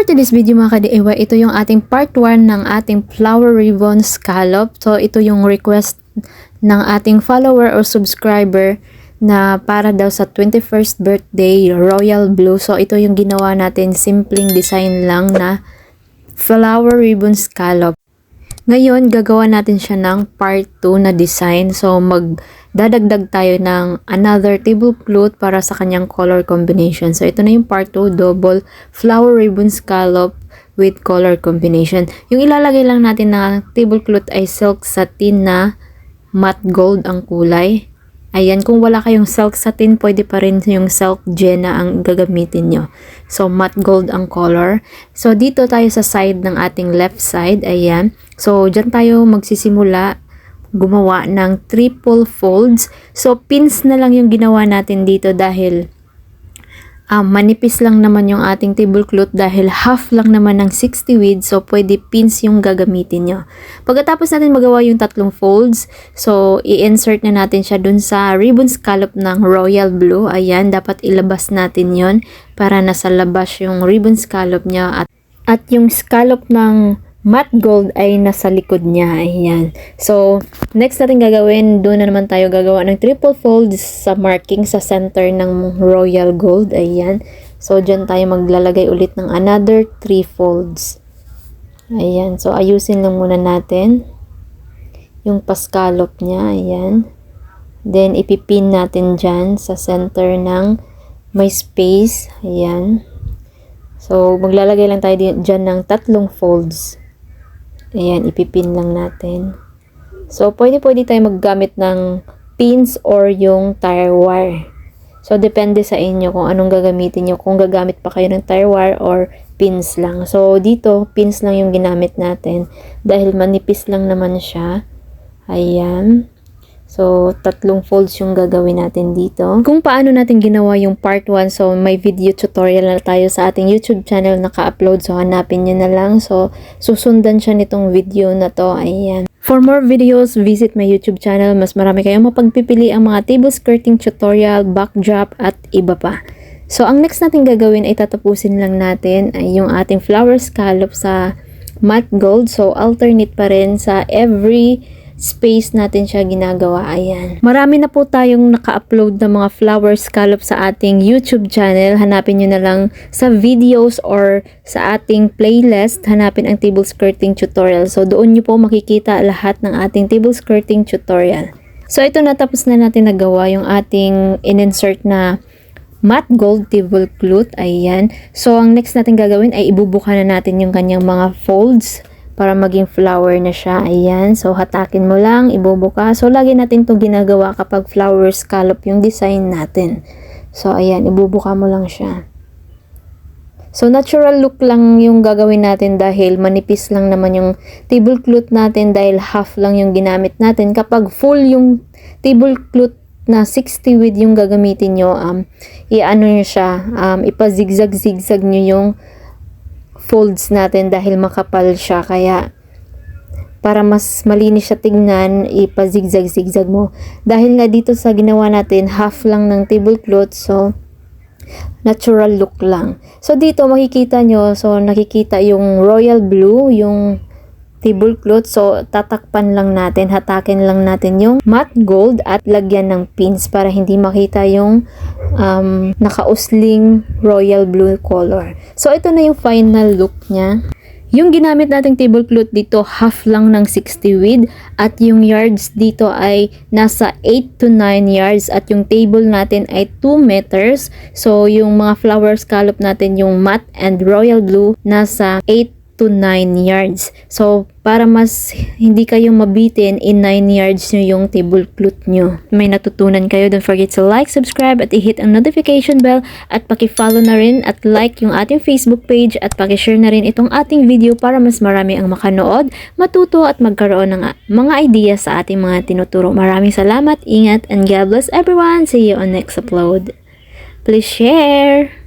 for today's video mga ka-DIY, ito yung ating part 1 ng ating flower ribbon scallop. So ito yung request ng ating follower or subscriber na para daw sa 21st birthday royal blue. So ito yung ginawa natin, simpleng design lang na flower ribbon scallop. Ngayon, gagawa natin siya ng part 2 na design. So, magdadagdag tayo ng another tablecloth para sa kanyang color combination. So, ito na yung part 2, double flower ribbon scallop with color combination. Yung ilalagay lang natin na tablecloth ay silk satin na matte gold ang kulay. Ayan, kung wala kayong silk satin, pwede pa rin yung silk Jenna ang gagamitin nyo. So, matte gold ang color. So, dito tayo sa side ng ating left side. Ayan. So, dyan tayo magsisimula gumawa ng triple folds. So, pins na lang yung ginawa natin dito dahil manipis lang naman yung ating tablecloth dahil half lang naman ng 60 width. So, pwede pins yung gagamitin nyo. Pagkatapos natin magawa yung tatlong folds, so, i-insert na natin siya dun sa ribbon scallop ng royal blue. Ayan, dapat ilabas natin yon para nasa labas yung ribbon scallop niya at yung scallop ng matte gold ay nasa likod niya. Ayan. So, next natin gagawin, doon na naman tayo gagawa ng triple folds sa marking sa center ng royal gold. Ayan. So, dyan tayo maglalagay ulit ng another 3 folds. Ayan. So, ayusin lang muna natin yung pascallop niya. Ayan. Then, ipipin natin dyan sa center ng may space. Ayan. So, maglalagay lang tayo dyan ng 3 folds. Ayan, ipipin lang natin. So, pwede tayo maggamit ng pins or yung tire wire. So, depende sa inyo kung anong gagamitin nyo. Kung gagamit pa kayo ng tire wire or pins lang. So, dito, pins lang yung ginamit natin. Dahil manipis lang naman siya. Ayan. So, 3 folds yung gagawin natin dito. Kung paano natin ginawa yung part 1, so may video tutorial na tayo sa ating YouTube channel naka-upload. So, hanapin nyo na lang. So, susundan siya nitong video na to. Ayan. For more videos, visit my YouTube channel. Mas marami kayong mapagpipili ang mga table skirting tutorial, backdrop, at iba pa. So, ang next natin gagawin ay tatapusin lang natin ay yung ating flower scallop sa matte gold. So, alternate pa rin sa every space natin siya ginagawa. Ayan. Marami na po tayong naka-upload ng mga flower scallop sa ating YouTube channel. Hanapin nyo na lang sa videos or sa ating playlist. Hanapin ang table skirting tutorial. So, doon nyo po makikita lahat ng ating table skirting tutorial. So, ito na, tapos na natin nagawa yung ating in-insert na matte gold tablecloth. Ayan. So, ang next natin gagawin ay ibubuka na natin yung kanyang mga folds para maging flower na siya. Ayan. So, hatakin mo lang, ibubuka. So, lagi natin to ginagawa kapag flower scallop yung design natin. So, ayan, ibubuka mo lang siya. So, natural look lang yung gagawin natin dahil manipis lang naman yung tablecloth natin dahil half lang yung ginamit natin. Kapag full yung tablecloth na 60 width yung gagamitin nyo, i-ano nyo siya, ipa-zigzag-zigzag nyo yung folds natin dahil makapal siya, kaya para mas malinis siya tignan, ipa-zigzag-zigzag mo. Dahil nga dito sa ginawa natin, half lang ng tablecloth, so natural look lang. So dito makikita nyo, so nakikita yung royal blue, yung tablecloth. So tatakpan lang natin, hatakin lang natin yung matte gold at lagyan ng pins para hindi makita yung nakausling royal blue color. So ito na yung final look niya. Yung ginamit nating tablecloth dito, half lang ng 60 width at yung yards dito ay nasa 8 to 9 yards at yung table natin ay 2 meters. So yung mga flower scallop natin, yung matte and royal blue, nasa 8 to 9 yards. So, para mas hindi kayo mabitin, in 9 yards nyo yung tablecloth nyo. May natutunan kayo, don't forget to like, subscribe, at i-hit ang notification bell, at paki-follow na rin at like yung ating Facebook page, at paki-share na rin itong ating video para mas marami ang makanood, matuto at magkaroon ng mga ideas sa ating mga tinuturo. Maraming salamat, ingat, and God bless everyone. See you on next upload. Please share!